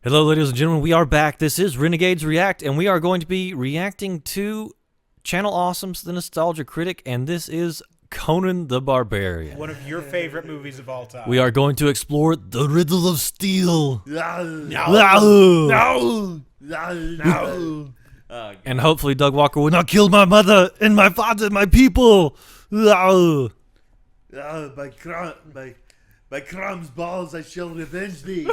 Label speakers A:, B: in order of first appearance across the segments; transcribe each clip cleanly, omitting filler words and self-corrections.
A: Hello, ladies and gentlemen. We are back. This is Renegades React, and we are going to be reacting to Channel Awesome's The Nostalgia Critic, and this is Conan the Barbarian.
B: One of your favorite movies of all time.
A: We are going to explore the riddle of steel.
B: No.
A: And hopefully Doug Walker will not kill my mother and my father and my people.
C: By Crum's balls, I shall revenge thee.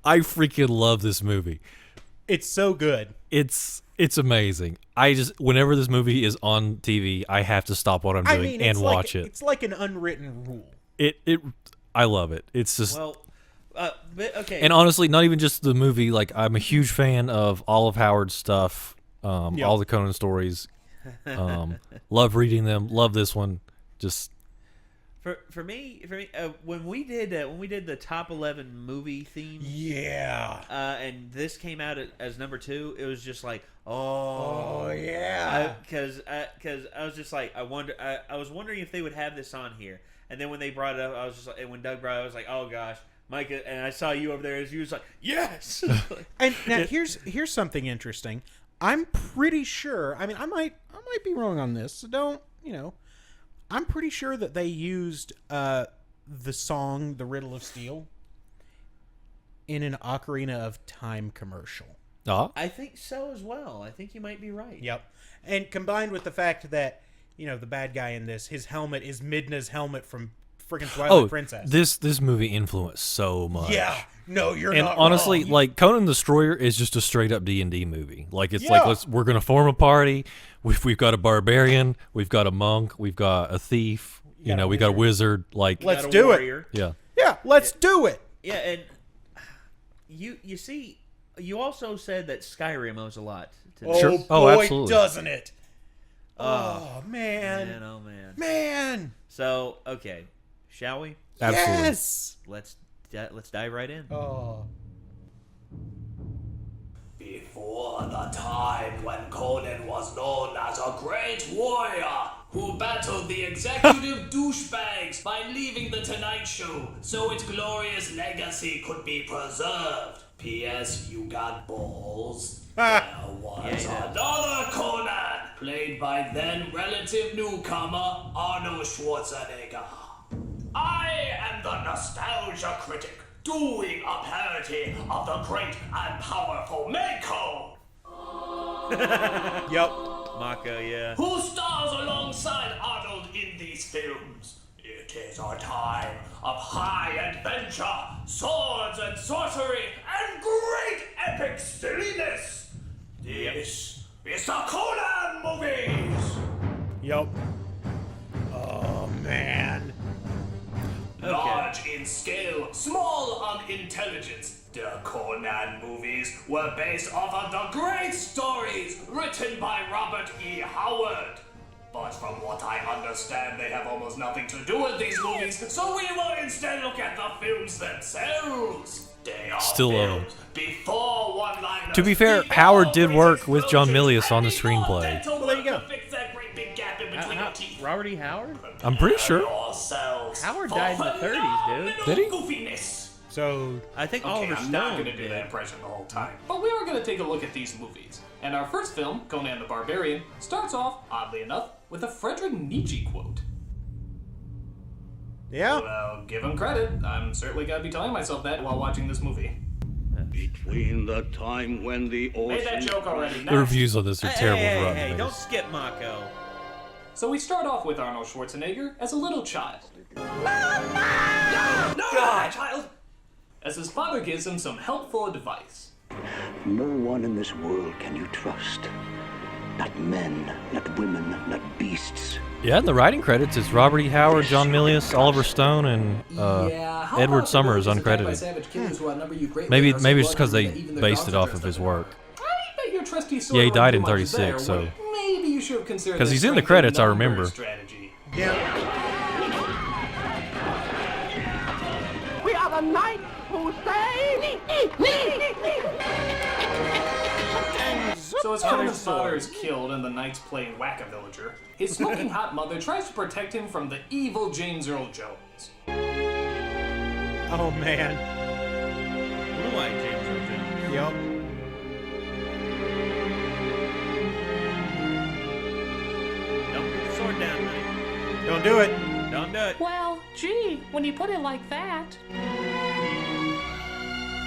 A: I freaking love this movie.
B: It's so good.
A: It's amazing. Whenever this movie is on TV, I have to stop what I'm doing and watch it.
B: It's like an unwritten rule.
A: I love it. It's just
D: okay.
A: And honestly, not even just the movie. Like, I'm a huge fan of all of Howard's stuff, all the Conan stories. Love reading them. Love this one. Just
D: for me, when we did the top 11 movie theme, and this came out as number 2, it was just like, because I was just like, I was wondering if they would have this on here, and then when they brought it up, I was just like, and when Doug brought it, I was like, oh gosh, Micah, and I saw you over there, as you was like, yes.
B: And now here's something interesting. I'm pretty sure. I mean, I might be wrong on this. So don't. I'm pretty sure that they used the song "The Riddle of Steel" in an Ocarina of Time commercial.
D: I think so as well. I think you might be right.
B: Yep. And combined with the fact that the bad guy in this, his helmet is Midna's helmet from freaking Twilight Princess.
A: This movie influenced so much.
B: Yeah. No, you're
A: and
B: not
A: honestly,
B: wrong.
A: like, Conan the Destroyer is just a straight up D&D movie. Like, it's like we're gonna form a party. We've got a barbarian, we've got a monk, we've got a thief. We got a wizard. Like,
B: let's do it.
A: Yeah.
B: Yeah, let's do it.
D: Yeah, and you see, you also said that Skyrim owes a lot to this.
A: Sure.
B: Boy,
A: Absolutely.
B: doesn't it? Oh man.
D: Oh man.
B: Man.
D: So okay, shall we?
A: Absolutely.
B: Yes.
D: Let's dive right in.
B: Oh.
E: Before the time when Conan was known as a great warrior who battled the executive douchebags by leaving the Tonight Show so its glorious legacy could be preserved. P.S. You got balls. There was another Conan, played by then relative newcomer Arnold Schwarzenegger. I am the Nostalgia Critic, doing a parody of the great and powerful Mako.
B: Yep.
D: Mako, yeah.
E: Who stars alongside Arnold in these films. It is a time of high adventure, swords and sorcery, and great epic silliness. This is the Conan movies.
B: Yep. Oh man.
E: Large in scale, small on intelligence, the Conan movies were based off of the great stories written by Robert E. Howard. But from what I understand, they have almost nothing to do with these movies, so we will instead look at the films themselves. They are
A: Still love
E: filmed before one-liners.
A: To be fair,
E: before
A: Howard did work
E: great
A: with John
E: explosions,
A: Milius on the
E: and before
A: screenplay.
E: dental
B: Well, there you
E: work
B: go.
E: to fix that great big gap in between your teeth.
D: Robert E. Howard?
A: I'm pretty sure.
E: Yourselves
D: Howard
E: for
D: died in the 30s, dude.
A: Did he?
E: Goofiness.
B: So
D: I think
E: Okay,
D: Oliver
E: I'm not
D: Stone
E: going to do
D: did.
E: that impression the whole time.
F: But we are going to take a look at these movies. And our first film, Conan the Barbarian, starts off, oddly enough, with a Friedrich Nietzsche quote.
B: yeah.
F: Well, give him credit. I'm certainly going to be telling myself that while watching this movie.
G: Between the time when the
F: Made that
G: ocean...
F: joke already.
A: The
F: Next.
A: reviews on this are terrible.
D: Hey,
A: for Rotten
D: hey, don't
A: Tomatoes.
D: skip Mako.
F: So we start off with Arnold Schwarzenegger as a little child.
E: No, God, child!
F: As his father gives him some helpful advice.
G: No one in this world can you trust. Not men, not women, not beasts.
A: Yeah, in the writing credits, it's Robert E. Howard, John Milius, Oliver Stone, and Edward Summers uncredited. Maybe it's because they based it off of his work.
F: I bet your trusty
A: Yeah, he died in
F: sword wasn't
A: 36,
F: much
A: so-
F: there. Maybe you should have considered
A: 'Cause
F: the
A: he's in the
F: strength
A: credits, I
F: numbers
A: remember.
F: strategy.
B: Yeah.
H: We are the knights who say...
F: So as Conan's father is killed and the knights play Whack-A-Villager, his smoking hot mother tries to protect him from the evil James Earl Jones.
B: Oh man.
D: white James Earl Jones.
B: Yep.
D: Don't put the sword down, honey.
B: Don't do it.
D: Don't do it.
F: Well, gee, when you put it like that.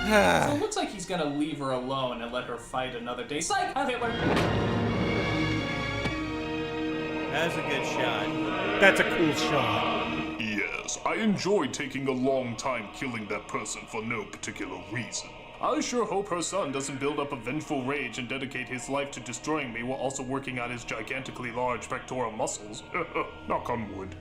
F: So it looks like he's gonna leave her alone and let her fight another day. Psych! I'm Hitler.
D: That was a good shot.
B: That's a cool shot.
I: Yes, I enjoyed taking a long time killing that person for no particular reason. I sure hope her son doesn't build up a vengeful rage and dedicate his life to destroying me while also working out his gigantically large pectoral muscles. Knock on wood.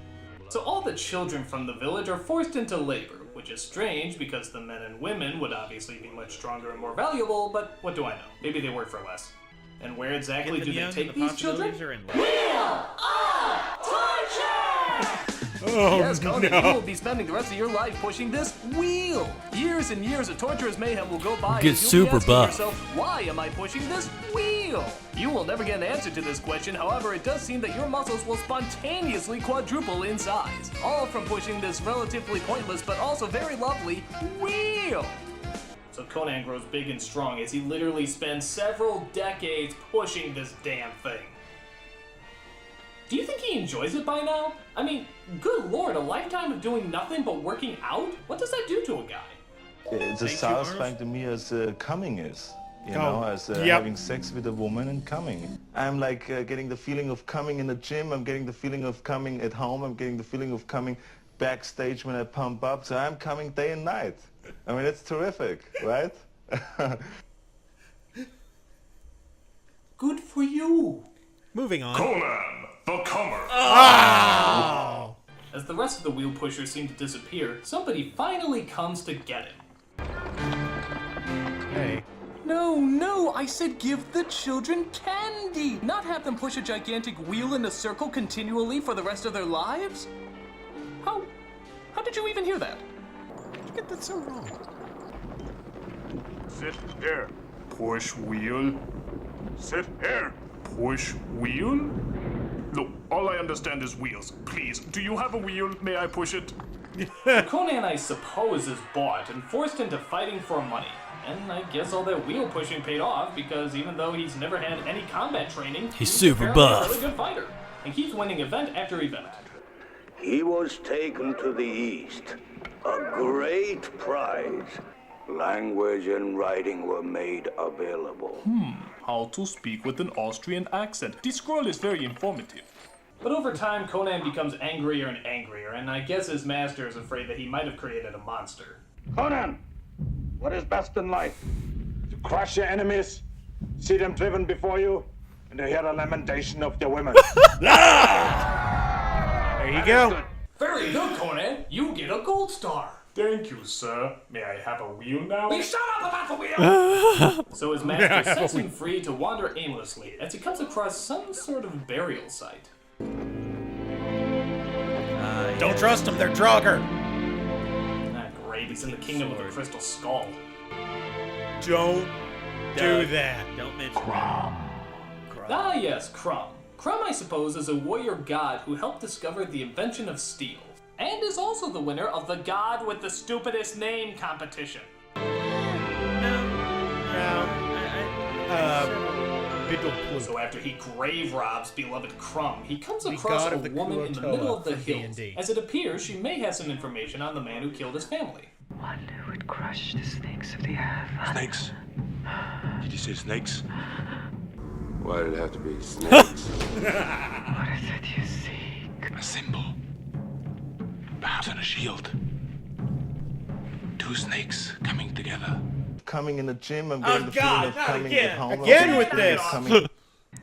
F: So all the children from the village are forced into labor, which is strange because the men and women would obviously be much stronger and more valuable, but what do I know? Maybe they work for less. And where exactly do they take these children?
B: Oh,
F: Yes, Conan,
B: no.
F: you will be spending the rest of your life pushing this wheel. Years and years of torturous mayhem will go by.
A: Get
F: and you'll
A: super
F: be asking
A: buff.
F: yourself, why am I pushing this wheel? You will never get an answer to this question. However, it does seem that your muscles will spontaneously quadruple in size, all from pushing this relatively pointless but also very lovely wheel. So Conan grows big and strong as he literally spends several decades pushing this damn thing. Do you think he enjoys it by now? I mean, good lord, a lifetime of doing nothing but working out? What does that do to a guy?
J: It's as satisfying to me as coming is. You know, as
B: Yep.
J: having sex with a woman and coming. I'm like getting the feeling of coming in the gym, I'm getting the feeling of coming at home, I'm getting the feeling of coming backstage when I pump up, so I'm coming day and night. I mean, it's terrific, right?
F: Good for you.
B: Moving on.
I: Conan, the comer.
F: As the rest of the wheel pushers seem to disappear, somebody finally comes to get him.
B: Hey.
F: No, I said give the children candy, not have them push a gigantic wheel in a circle continually for the rest of their lives. How did you even hear that?
B: You get that so wrong.
I: Sit here. Push wheel. Sit here. Push wheel? Look, all I understand is wheels. Please, do you have a wheel? May I push it?
F: Conan, I suppose, is bought and forced into fighting for money. And I guess all that wheel pushing paid off because even though he's never had any combat training,
A: He's super
F: apparently
A: buff.
F: a really good fighter and keeps winning event after event.
G: He was taken to the east. A great prize. Language and writing were made available.
I: How to speak with an Austrian accent. This scroll is very informative.
F: But over time, Conan becomes angrier and angrier, and I guess his master is afraid that he might have created a monster.
K: Conan, what is best in life? To crush your enemies, see them driven before you, and to hear the lamentation of their women.
B: There you go.
F: Very good, Conan. You get a gold star.
I: Thank you, sir. May I have a wheel now?
F: Shut up about the wheel! So his master sets him free to wander aimlessly as he comes across some sort of burial site.
B: Don't trust them, they're Draugr.
F: Ah, great, he's in the kingdom of the crystal skull.
B: Don't do that.
D: Don't mention
F: Ah, yes, Crumb. Crumb, I suppose, is a warrior god who helped discover the invention of steel, and is also the winner of the God with the Stupidest Name competition. So after he grave robs beloved Crumb, he comes across
B: god
F: a
B: of the
F: woman in the
B: Kuo-toa
F: middle of the
B: from
F: hills.
B: D&D.
F: As it appears, she may have some information on the man who killed his family.
H: One who would crush the snakes of the earth.
K: Snakes? Did you say snakes?
G: Why did it have to be snakes?
H: What is it you seek?
K: A symbol. Perhaps on a shield. Two snakes coming together.
J: Coming in the gym, I'm getting the
D: God,
J: feeling of
D: not
J: coming
D: again.
J: at home. I'm
B: Again
J: getting
B: with
J: the feeling
B: this.
J: of coming-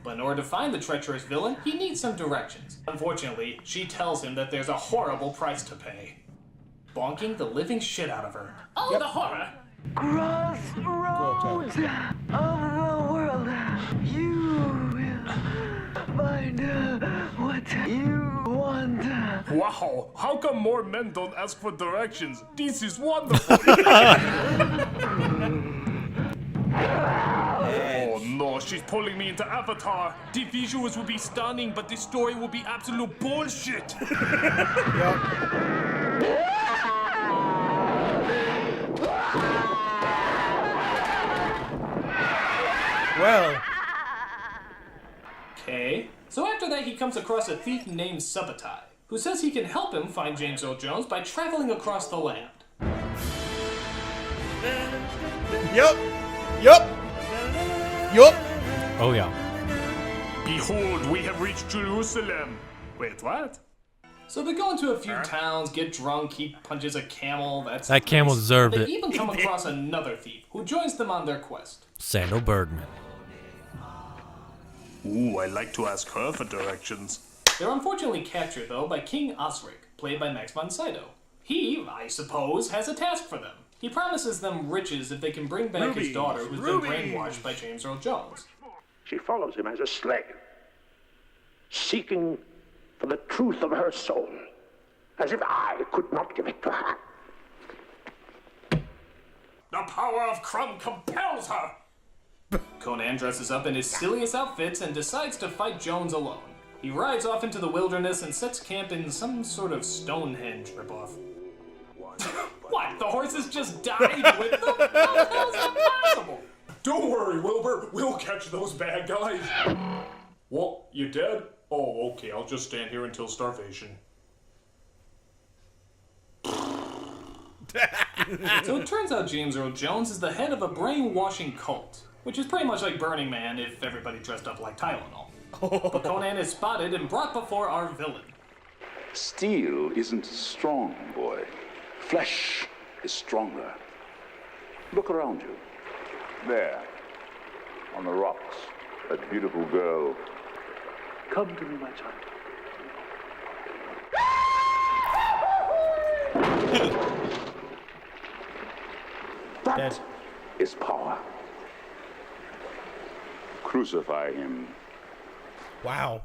F: But in order to find the treacherous villain, he needs some directions. Unfortunately, she tells him that there's a horrible price to pay. Bonking the living shit out of her. Oh, the horror!
H: Crossroads of the world. You will find what you want.
I: Wow, how come more men don't ask for directions? This is wonderful. Oh no, she's pulling me into Avatar. The visuals will be stunning, but the story will be absolute bullshit.
B: Well.
F: Okay. So after that, he comes across a thief named Sabatai, who says he can help him find James Earl Jones by traveling across the land.
B: Yup.
A: Oh yeah.
I: Behold, we have reached Jerusalem. Wait, what?
F: So they go into a few towns, get drunk, he punches a camel.
A: That camel deserved
F: They
A: it.
F: even come across another thief, who joins them on their quest.
A: Sandal Bergman.
I: Ooh, I like to ask her for directions.
F: They're unfortunately captured, though, by King Osric, played by Max von Sydow. He, I suppose, has a task for them. He promises them riches if they can bring back his daughter, who's been brainwashed by James Earl Jones.
L: She follows him as a slave, seeking for the truth of her soul, as if I could not give it to her.
F: The power of Crumb compels her! Conan dresses up in his silliest outfits and decides to fight Jones alone. He rides off into the wilderness and sets camp in some sort of Stonehenge ripoff. What? The horses just died with them? How the hell is that possible?
I: Don't worry, Wilbur. We'll catch those bad guys. What? You dead? Oh, okay. I'll just stand here until starvation.
F: So it turns out James Earl Jones is the head of a brainwashing cult, which is pretty much like Burning Man if everybody dressed up like Tylenol. But Conan is spotted and brought before our villain.
M: Steel isn't strong, boy. Flesh is stronger. Look around you. There, on the rocks, that beautiful girl. Come to me, my child. That is power. Crucify him.
B: Wow.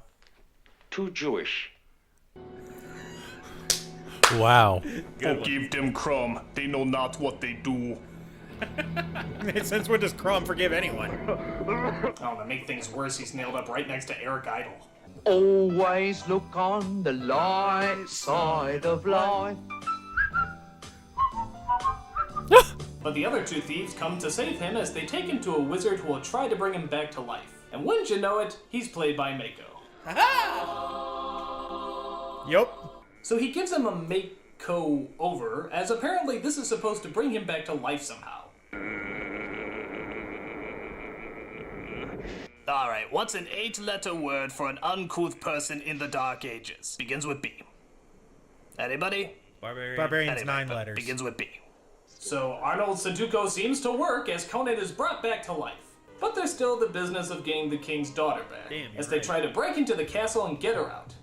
M: Too Jewish.
A: Wow.
I: Forgive them, Crumb. They know not what they do.
B: Since when does Crom forgive anyone?
F: Oh, to make things worse, he's nailed up right next to Eric Idle.
H: Always look on the light side of life.
F: But the other two thieves come to save him as they take him to a wizard who will try to bring him back to life. And wouldn't you know it, he's played by Mako.
B: Yup.
F: So he gives him a make-over, as apparently this is supposed to bring him back to life somehow. Alright, what's an 8-letter word for an uncouth person in the Dark Ages? Begins with B. Anybody?
B: Barbarian's
F: Anybody,
B: 9
F: but
B: letters.
F: Begins with B. So Arnold's Sudoku seems to work as Conan is brought back to life. But there's still the business of getting the king's daughter back, as they try to break into the castle and get her out.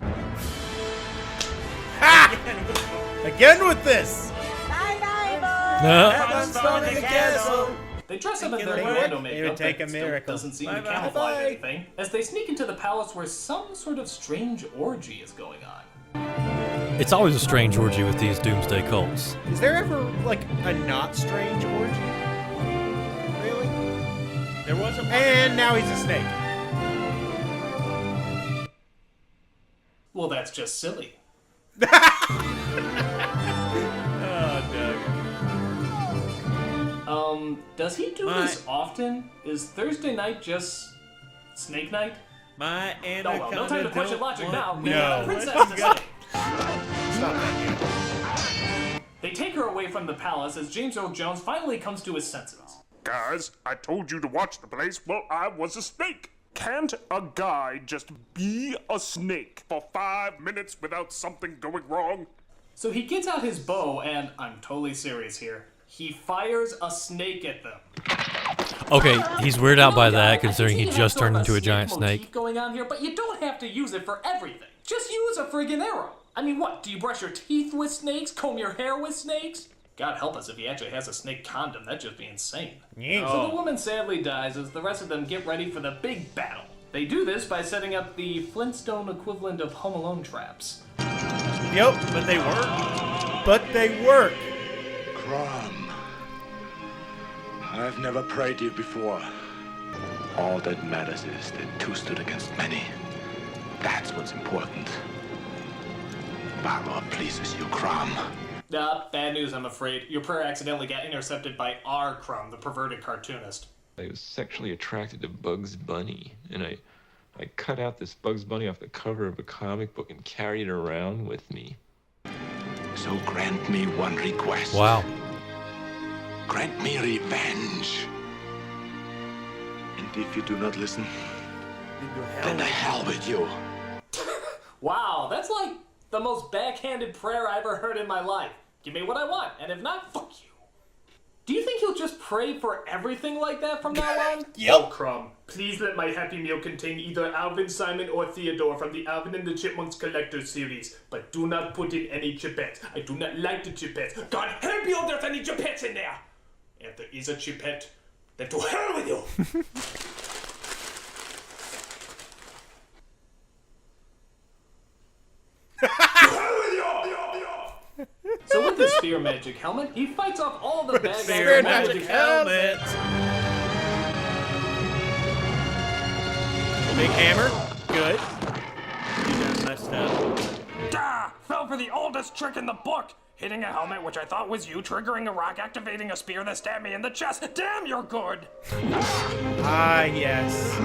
B: Again with this!
A: I'm
B: storming the castle!
F: They dress up in their
B: They
F: commando
B: would
F: makeup
B: take a
F: that still
B: miracle.
F: doesn't seem to
B: Bye-bye.
F: camouflage
B: Bye-bye.
F: anything, as they sneak into the palace where some sort of strange orgy is going on.
A: It's always a strange orgy with these doomsday cults.
B: Is there ever, like, a not strange orgy? Really?
D: There wasn't one.
B: And now he's a snake.
F: Well, that's just silly. Does he do this often? Is Thursday night just snake night?
D: My
F: Oh
D: anaconda
F: well, no time to question
D: don't
F: logic
D: want
F: now.
D: me.
F: We got a princess to save. They take her away from the palace as James Earl Jones finally comes to his senses.
I: Guys, I told you to watch the place. Well, I was a snake. Can't a guy just be a snake for 5 minutes without something going wrong?
F: So he gets out his bow and, I'm totally serious here, he fires a snake at them.
A: Okay, he's weirded out by that,
F: I
A: considering
F: can
A: he
F: see
A: just
F: you have
A: turned
F: sort of
A: into a giant
F: motif
A: snake.
F: going on here, but you don't have to use it for everything. Just use a friggin' arrow. I mean, what? Do you brush your teeth with snakes? Comb your hair with snakes? God help us if he actually has a snake condom. That'd just be insane.
B: Yeah.
F: So the woman sadly dies as the rest of them get ready for the big battle. They do this by setting up the Flintstone equivalent of Home Alone traps.
B: Yep. But they work. But they work.
K: Crom, I've never prayed you before. All that matters is that two stood against many. That's what's important. Power pleases you, Crom.
F: Bad news, I'm afraid. Your prayer accidentally got intercepted by R. Crumb, the perverted cartoonist.
N: I was sexually attracted to Bugs Bunny, and I cut out this Bugs Bunny off the cover of a comic book and carried it around with me.
O: So grant me one request.
A: Wow.
O: Grant me revenge. And if you do not listen, then the hell with you.
F: Wow, that's like the most backhanded prayer I ever heard in my life. Give me what I want, and if not, fuck you. Do you think he'll just pray for everything like that from now on?
B: Yep.
F: Oh, Crumb, please let my Happy Meal contain either Alvin, Simon, or Theodore from the Alvin and the Chipmunks Collector's Series, but do not put in any chipettes. I do not like the chipettes. God help you if there's any chipettes in there! If there is a chipette, then to hell with you! So with his spear magic helmet, he fights off all the bad guys.
B: Spear magic helmet. Big hammer. Good.
D: You done messed up.
P: Duh! Fell for the oldest trick in the book! Hitting a helmet, which I thought was you, triggering a rock, activating a spear that stabbed me in the chest. Damn, you're good!
B: Ah, yes.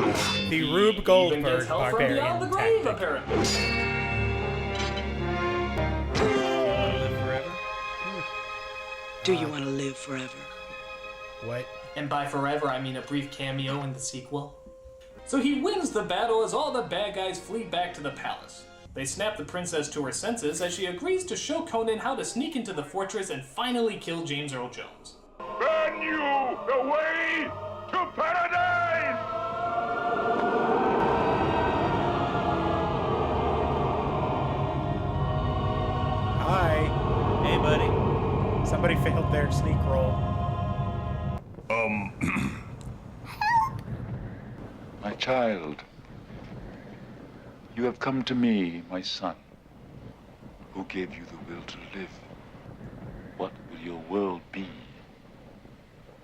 B: The Rube Goldberg Barbarian
F: the grave,
B: tactic.
F: apparently.
Q: Do you want to live forever?
B: What?
F: And by forever, I mean a brief cameo in the sequel. So he wins the battle as all the bad guys flee back to the palace. They snap the princess to her senses as she agrees to show Conan how to sneak into the fortress and finally kill James Earl Jones.
O: Burn you the way to paradise!
B: Hi.
D: Hey, buddy.
B: Somebody failed their sneak roll.
M: My child, you have come to me, my son. Who gave you the will to live? What will your world be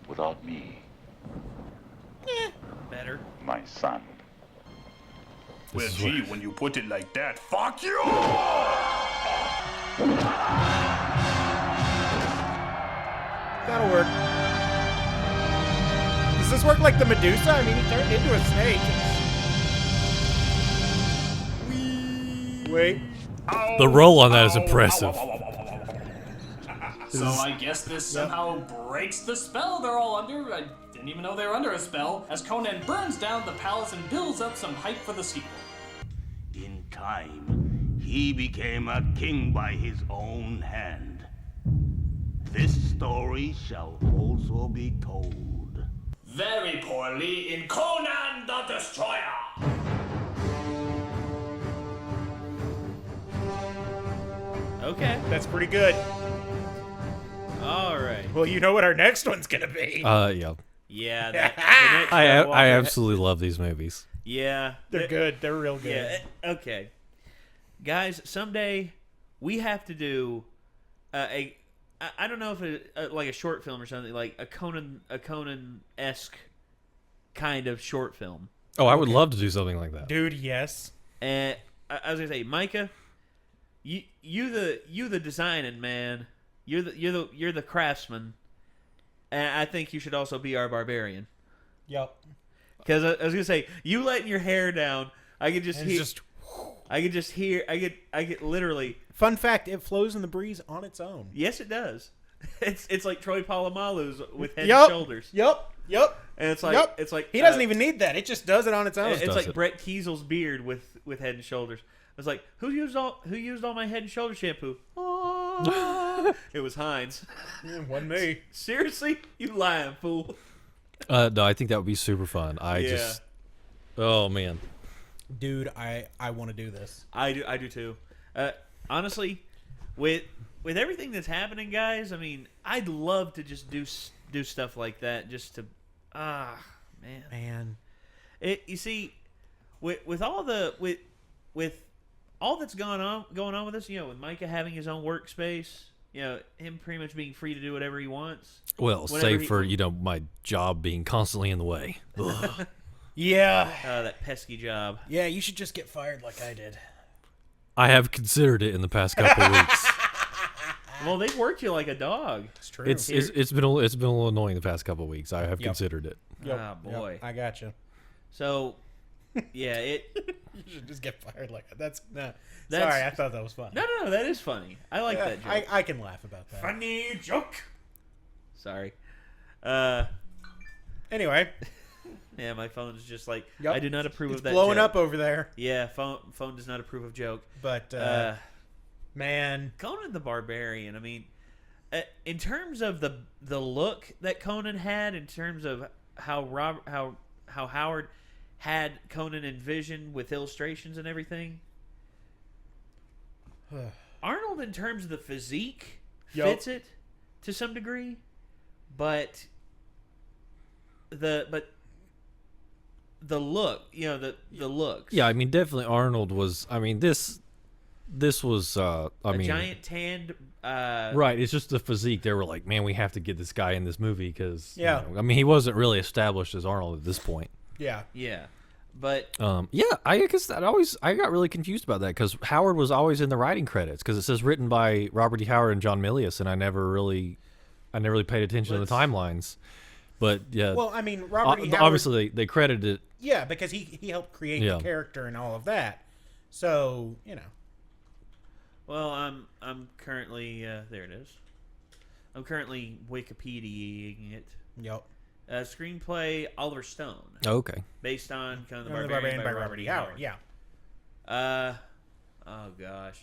M: without me?
D: Better.
M: My son.
I: Well, gee, when you put it like that, fuck you!
B: That'll work. Does this work like the Medusa? I mean, he turned into a snake. Wait.
A: The roll on that is impressive.
F: So I guess this somehow breaks the spell they're all under. I didn't even know they were under a spell, as Conan burns down the palace and builds up some hype for the sequel.
G: In time, he became a king by his own hand. This story shall also be told.
F: Very poorly in Conan the Destroyer!
D: Okay.
B: That's pretty good.
D: All right.
B: Well, you know what our next one's gonna be.
A: Yeah.
D: Yeah. The next
A: I absolutely love these movies.
D: Yeah.
B: They're good. They're real good.
D: Yeah. Okay. Guys, someday we have to do I don't know if it like a short film or something, like a Conan-esque kind of short film.
A: Oh, I would love to do something like that.
B: Dude, yes.
D: And I was gonna say, Micah, you the designing man. You're the craftsman, and I think you should also be our barbarian.
B: Yep.
D: Because I was gonna say, you letting your hair down, I could just hear. I could just hear. I get literally.
B: Fun fact: it flows in the breeze on its own.
D: Yes, it does. It's like Troy Polamalu's with head and shoulders.
B: Yep.
D: And it's like it's like
B: he doesn't even need that. It just does it on its own.
D: It's like Brett Kiesel's beard with head and shoulders. I was like, who used all my head and shoulder shampoo? It was Heinz.
B: It wasn't me.
D: Seriously, you lying fool.
A: No, I think that would be super fun. Oh man,
B: dude, I want to do this.
D: I do too. Honestly, with everything that's happening, guys, I mean, I'd love to just do stuff like that, just to man. You see, with all that's going on with us, with Micah having his own workspace, him pretty much being free to do whatever he wants.
A: Well, save for my job being constantly in the way.
B: Yeah.
D: That pesky job.
B: Yeah, you should just get fired like I did.
A: I have considered it in the past couple of weeks.
D: Well, they've worked you like a dog.
B: It's true.
A: It's been a little annoying the past couple of weeks. I have considered it.
D: Ah, boy.
B: I got you.
D: So, yeah,
B: You should just get fired like that. That's
D: That's-
B: sorry, I thought that was funny.
D: No, that is funny. I like that joke.
B: I can laugh about that.
D: Funny joke. Sorry.
B: Anyway.
D: Yeah, my phone's just like,
B: Yep.
D: I do not approve
B: It's
D: of that
B: blowing
D: joke.
B: up over there.
D: Yeah, phone does not approve of joke.
B: But, man.
D: Conan the Barbarian, I mean, in terms of the look that Conan had, in terms of how Howard had Conan envisioned with illustrations and everything, Arnold, in terms of the physique, fits it to some degree, but the look, the looks.
A: Yeah, I mean, definitely Arnold was. I mean, this was.
D: Giant tanned.
A: Right, it's just the physique. They were like, man, we have to get this guy in this movie because.
B: Yeah.
A: I mean, he wasn't really established as Arnold at this point.
B: Yeah.
D: Yeah. But
A: yeah, I guess I got really confused about that because Howard was always in the writing credits because it says written by Robert E. Howard and John Milius, and I never really paid attention to the timelines. But yeah,
B: Well, I mean, Robert E. Howard,
A: obviously they credited it.
B: Yeah, because he helped create the character and all of that. So,
D: Well, I'm currently there it is. I'm currently Wikipediaing it.
B: Yep.
D: Screenplay Oliver Stone.
A: Okay.
D: Based on Conan the
B: Conan
D: Barbarian by Robert E. Howard.
B: Yeah.
D: Oh gosh.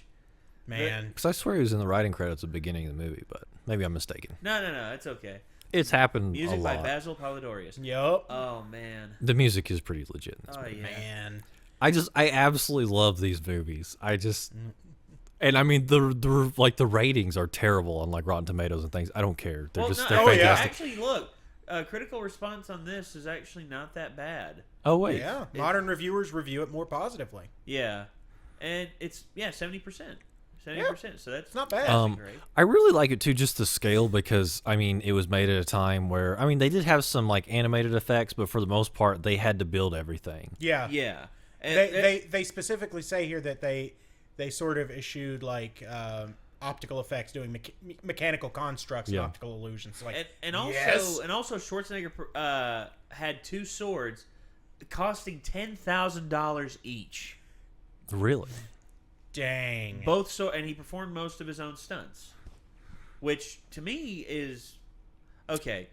B: Man.
A: Because I swear he was in the writing credits at the beginning of the movie, but maybe I'm mistaken.
D: No, it's okay.
A: It's happened
D: Music
A: a
D: by
A: lot.
D: Basil Palladorius.
B: Yep.
D: Oh man.
A: The music is pretty legit in this
D: Oh
A: movie.
D: yeah.
B: Man.
A: I absolutely love these movies. And I mean the ratings are terrible on like Rotten Tomatoes and things. I don't care. They're they're fantastic.
D: Actually, look, critical response on this is actually not that bad.
A: Oh wait.
B: Yeah. Modern reviewers review it more positively.
D: Yeah. And it's 70%. 70%. So that's
B: not bad.
D: Great.
A: I really like it too, just the scale, because I mean it was made at a time where they did have some like animated effects, but for the most part they had to build everything.
B: Yeah.
D: Yeah. And
B: They specifically say here that they sort of issued like optical effects, doing mechanical constructs and optical illusions. Like
D: and also Schwarzenegger had two swords costing $10,000 each.
A: Really?
B: Dang.
D: Both and he performed most of his own stunts, which to me is okay.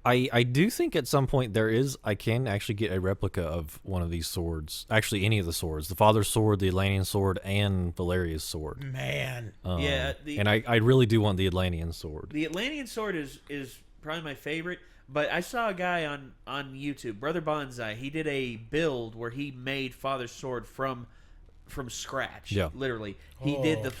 A: I do think at some point I can actually get a replica of one of these swords. Actually, any of the swords. The Father's sword, the Atlantean sword, and Valeria's sword.
B: Man.
D: Yeah.
A: And I really do want the Atlantean sword.
D: The Atlantean sword is probably my favorite, but I saw a guy on YouTube, Brother Bonsai. He did a build where he made Father's sword from scratch.
A: Yeah.
D: Literally. He did the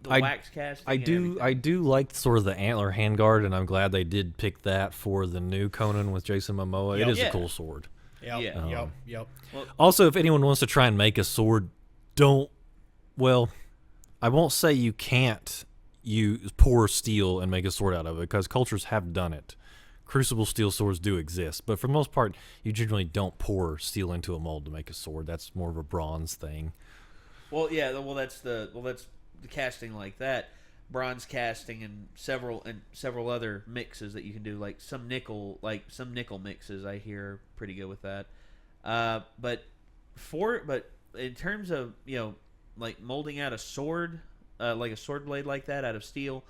D: wax casting.
A: I do like sort of the antler handguard, and I'm glad they did pick that for the new Conan with Jason Momoa. It is a cool sword.
B: Yep. Yep.
D: Well,
A: also, if anyone wants to try and make a sword, I won't say you can't use pour steel and make a sword out of it, because cultures have done it. Crucible steel swords do exist, but for the most part, you generally don't pour steel into a mold to make a sword. That's more of a bronze thing.
D: Well, yeah. That's the casting like that, bronze casting, and several other mixes that you can do, like some nickel mixes. I hear pretty good with that. But in terms of like molding out a sword, like a sword blade like that out of steel,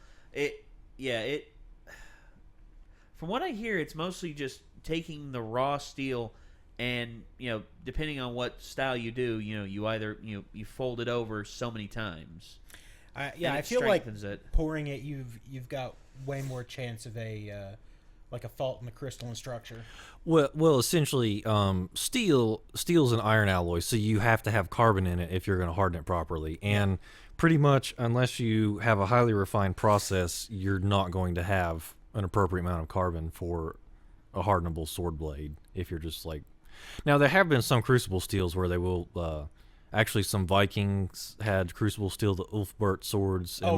D: from what I hear, it's mostly just taking the raw steel and, depending on what style you do, you either, you fold it over so many times.
B: I feel like pouring it, you've got way more chance of a fault in the crystalline structure.
A: Well, essentially, steel's an iron alloy, so you have to have carbon in it if you're going to harden it properly. And pretty much, unless you have a highly refined process, you're not going to have an appropriate amount of carbon for a hardenable sword blade. If you're just like, now there have been some crucible steels where they will actually, some Vikings had crucible steel, the Ulfbert swords, and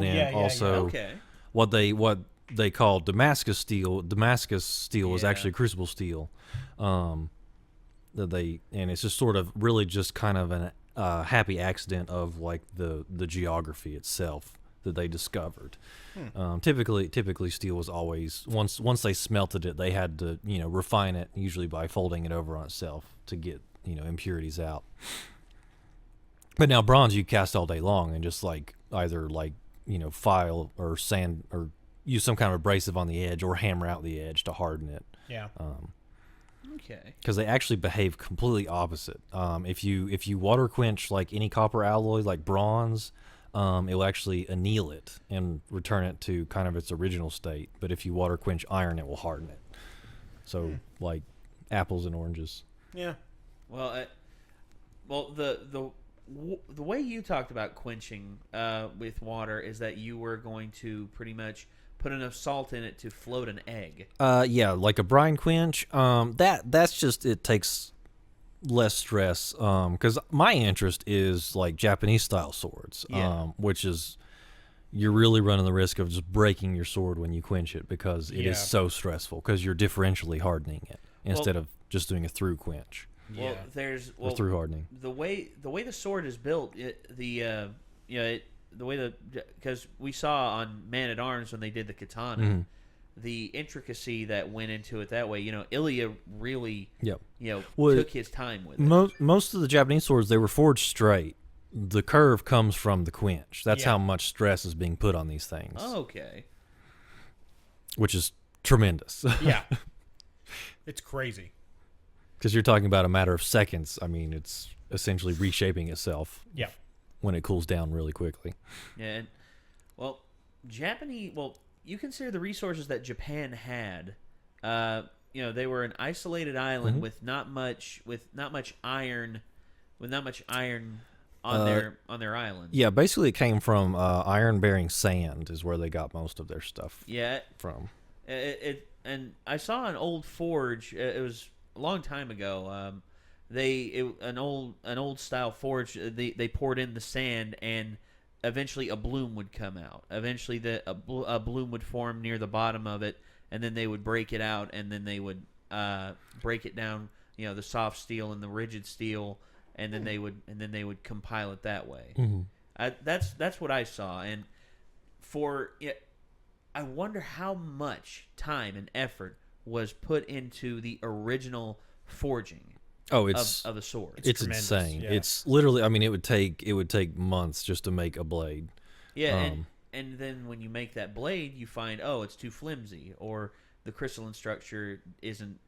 A: what they call Damascus steel. Damascus steel was actually crucible steel. And it's just sort of really just kind of an happy accident of like the geography itself. that they discovered. Typically steel was always once they smelted it, they had to refine it, usually by folding it over on itself to get impurities out. But now bronze you cast all day long and just either file or sand or use some kind of abrasive on the edge or hammer out the edge to harden it.
B: Yeah.
D: Okay.
A: Because they actually behave completely opposite. If you water quench like any copper alloy like bronze, it will actually anneal it and return it to kind of its original state. But if you water quench iron, it will harden it. So like apples and oranges.
B: Yeah.
D: Well, the way you talked about quenching with water is that you were going to pretty much put enough salt in it to float an egg.
A: Yeah, like a brine quench. That's just, it takes less stress. Because my interest is like Japanese style swords. Which is, you're really running the risk of just breaking your sword when you quench it because it is so stressful because you're differentially hardening it instead of just doing a through quench.
D: Well,
A: or through hardening.
D: The way the sword is built, because we saw on Man at Arms when they did the katana, the intricacy that went into it that way. Ilya really, took his time with it.
A: Most of the Japanese swords, they were forged straight. The curve comes from the quench. That's how much stress is being put on these things.
D: Oh, okay.
A: Which is tremendous.
B: Yeah. It's crazy.
A: Because you're talking about a matter of seconds. I mean, it's essentially reshaping itself.
B: Yeah.
A: When it cools down really quickly.
D: Yeah. You consider the resources that Japan had. They were an isolated island with not much iron on their island.
A: Yeah, basically it came from iron-bearing sand is where they got most of their stuff.
D: Yeah.
A: From.
D: And I saw an old forge. It was a long time ago. An old style forge. They poured in the sand, and eventually a bloom would come out. Eventually, a bloom would form near the bottom of it, and then they would break it out, and then they would break it down. The soft steel and the rigid steel, and then they would compile it that way. That's what I saw, and I wonder how much time and effort was put into the original forging.
A: Of
D: a sword.
A: It's insane. Yeah. It's literally, I mean, it would take months just to make a blade.
D: Yeah, and then when you make that blade, you find it's too flimsy, or the crystalline structure isn't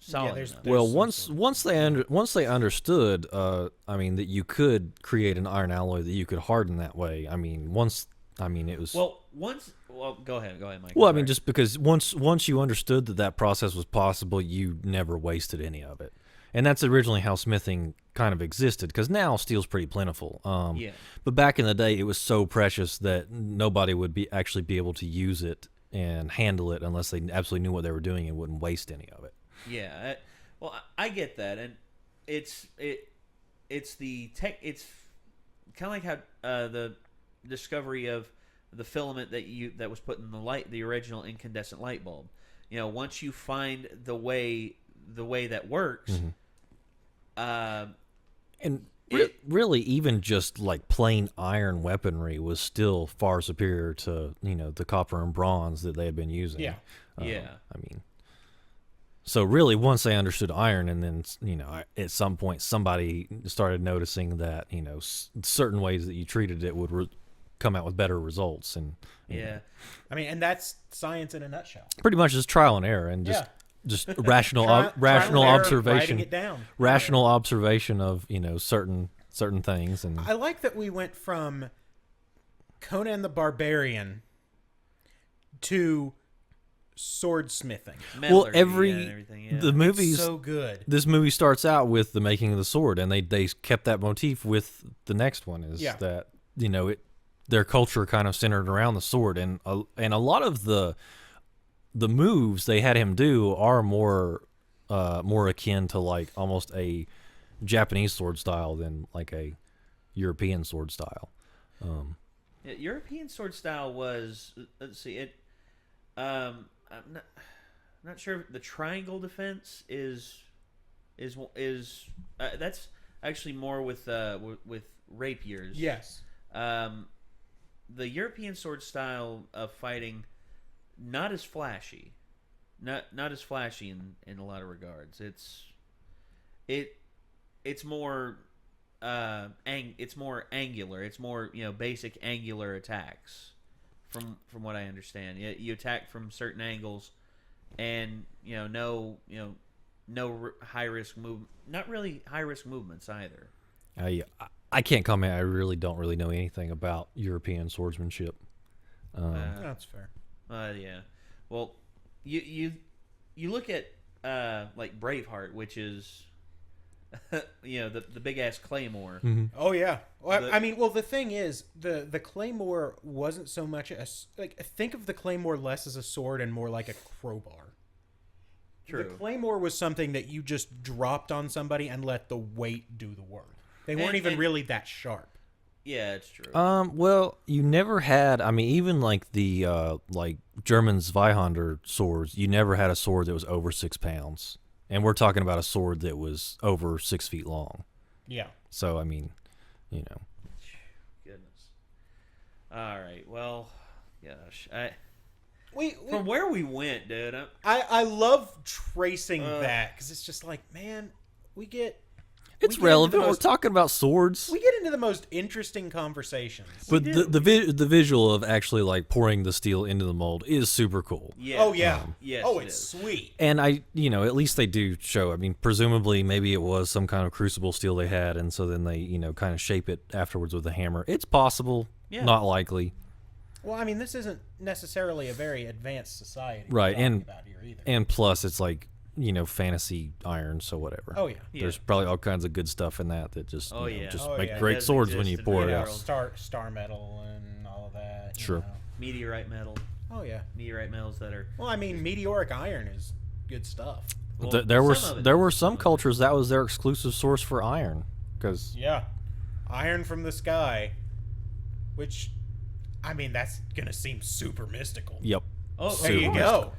D: solid enough.
A: Well, once they understood, I mean, that you could create an iron alloy that you could harden that way. I mean, it was.
D: Well, go ahead, Mike.
A: Well, I mean, just because once you understood that process was possible, you never wasted any of it. And that's originally how smithing kind of existed, because now steel's pretty plentiful. But back in the day, it was so precious that nobody would be able to use it and handle it unless they absolutely knew what they were doing and wouldn't waste any of it.
D: Yeah, I get that, and it's the tech. It's kind of like how the discovery of the filament that was put in the original incandescent light bulb. Once you find the way that works.
A: Really, even just like plain iron weaponry was still far superior to the copper and bronze that they had been using.
B: Yeah,
A: I mean, so really, once they understood iron, and then at some point somebody started noticing that certain ways that you treated it would come out with better results, and
B: I mean, and that's science in a nutshell.
A: Pretty much just trial and error, and just rational observation, rational observation of certain things. And
B: I like that we went from Conan the Barbarian to swordsmithing.
A: The movies
B: so good.
A: This movie starts out with the making of the sword, and they kept that motif with the next one. That their culture kind of centered around the sword, and a lot of the moves they had him do are more akin to like almost a Japanese sword style than like a European sword style.
D: European sword style was, let's see, it. I'm not sure if the triangle defense is that's actually more with rapiers.
B: Yes.
D: the European sword style of fighting, not as flashy, not as flashy in a lot of regards. It's more it's more angular. It's more basic angular attacks. From what I understand, you attack from certain angles, and no high risk move. Not really high risk movements either.
A: I can't comment. I really don't really know anything about European swordsmanship.
B: That's fair.
D: Yeah. Well, you look at like Braveheart, which is the big ass Claymore.
A: Mm-hmm.
B: Oh yeah. Well, the thing is, the Claymore wasn't so much think of the Claymore less as a sword and more like a crowbar.
D: True.
B: The Claymore was something that you just dropped on somebody and let the weight do the work. They weren't even really that sharp.
D: Yeah, it's true.
A: Well, you never had. I mean, even like the like German Zweihander swords, you never had a sword that was over 6 pounds, and we're talking about a sword that was over 6 feet long.
B: Yeah.
A: So I mean,
D: Goodness. All right. Well, gosh,
B: from
D: where we went, dude.
B: I love tracing that because it's just like, man,
A: it's relevant. We're talking about swords.
B: We get into the most interesting conversations.
A: But the visual of actually like pouring the steel into the mold is super cool.
D: Yeah.
B: Oh yeah.
D: Yes.
B: Oh, it's sweet.
A: And at least they do show. I mean, presumably maybe it was some kind of crucible steel they had, and so then they kind of shape it afterwards with a hammer. It's possible.
B: Yeah.
A: Not likely.
B: Well, I mean, this isn't necessarily a very advanced society.
A: Right,
B: we're
A: and
B: talking about here either.
A: and plus it's like fantasy iron, so whatever.
B: Oh, yeah.
A: There's probably all kinds of good stuff in that just make
B: It
A: great
B: does
A: swords when you
B: exist
A: pour
B: in
A: it
B: the
A: out.
B: world. Star metal and all of that. you
A: Sure.
B: know.
D: Meteorite metal.
B: Oh yeah.
D: Meteorite metals that are.
B: Well, I mean, meteoric iron is good stuff.
D: Well,
A: there were some cultures that was their exclusive source for iron, because
B: Yeah, iron from the sky, which, I mean, that's gonna seem super mystical.
A: Yep.
B: Oh, there you go.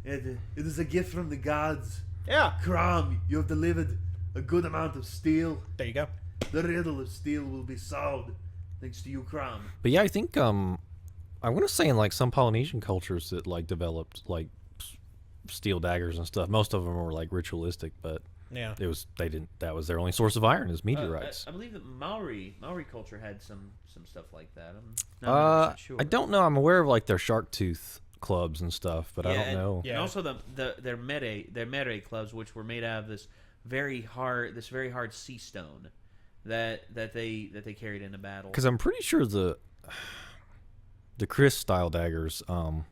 C: It is a gift from the gods.
B: Yeah.
C: Crom, you have delivered a good amount of steel.
B: There you go.
C: The riddle of steel will be solved thanks to you, Crom.
A: But yeah, I think I want to say in like some Polynesian cultures that like developed like steel daggers and stuff. Most of them were like ritualistic, but
B: Yeah.
A: that was their only source of iron is meteorites.
D: I believe that Maori culture had some stuff like that. I'm not 100% sure.
A: I don't know. I'm aware of like their shark tooth clubs and stuff, but I don't know.
D: And also their mere clubs, which were made out of this very hard sea stone that they carried into battle.
A: Because I'm pretty sure the Chris style daggers, and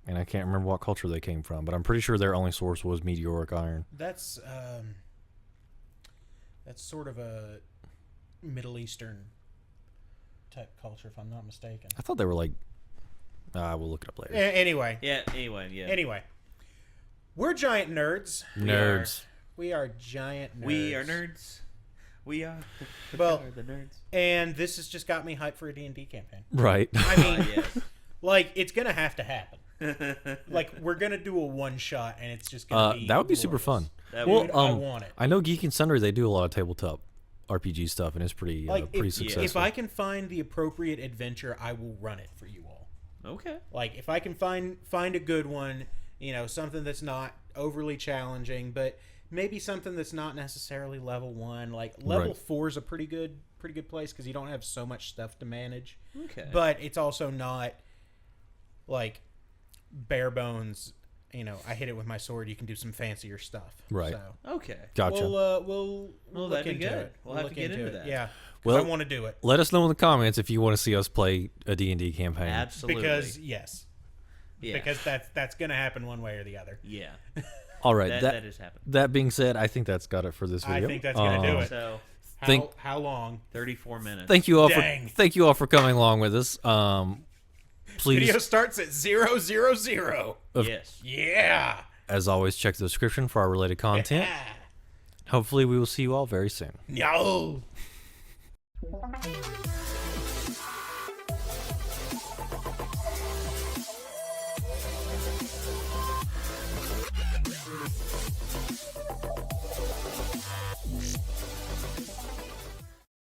A: I can't remember what culture they came from, but I'm pretty sure their only source was meteoric iron.
B: That's sort of a Middle Eastern type culture, if I'm not mistaken.
A: I thought they were like. We'll look it up later.
B: Anyway.
D: Anyway.
B: We're giant nerds.
A: Nerds.
B: We are giant nerds.
D: We are nerds. We are.
B: Well,
D: the nerds.
B: And this has just got me hyped for a D&D campaign.
A: Right.
B: I mean, like, it's going to have to happen. Like, we're going to do a one-shot, and it's just going to be
A: that would be super fun.
B: I want it.
A: I know Geek and Sundry, they do a lot of tabletop RPG stuff, and it's pretty successful.
B: If I can find the appropriate adventure, I will run it for you all.
D: Okay.
B: Like, if I can find a good one, something that's not overly challenging, but maybe something that's not necessarily level 1. Like, level 4 is a pretty good place because you don't have so much stuff to manage.
D: Okay.
B: But it's also not like bare bones. I hit it with my sword. You can do some fancier stuff.
A: Right.
B: So,
D: okay.
A: Gotcha.
B: We'll
D: that'd
B: look
D: be
B: into
D: good.
B: it.
D: We'll have to get into that.
B: Yeah.
A: Well,
B: I want to do it.
A: Let us know in the comments if you want to see us play a D&D campaign.
D: Absolutely.
B: Because yes.
D: Yeah.
B: Because that's going to happen one way or the other.
D: Yeah.
A: All right.
D: That is happening.
A: That being said, I think that's got it for this video.
B: I think that's going to do it.
D: So,
B: how long?
D: 34 minutes.
A: Thank you all for coming along with us. Please.
B: Video starts at 000.
D: Yes.
B: Yeah.
A: As always, check the description for our related content. Hopefully, we will see you all very soon.
B: No.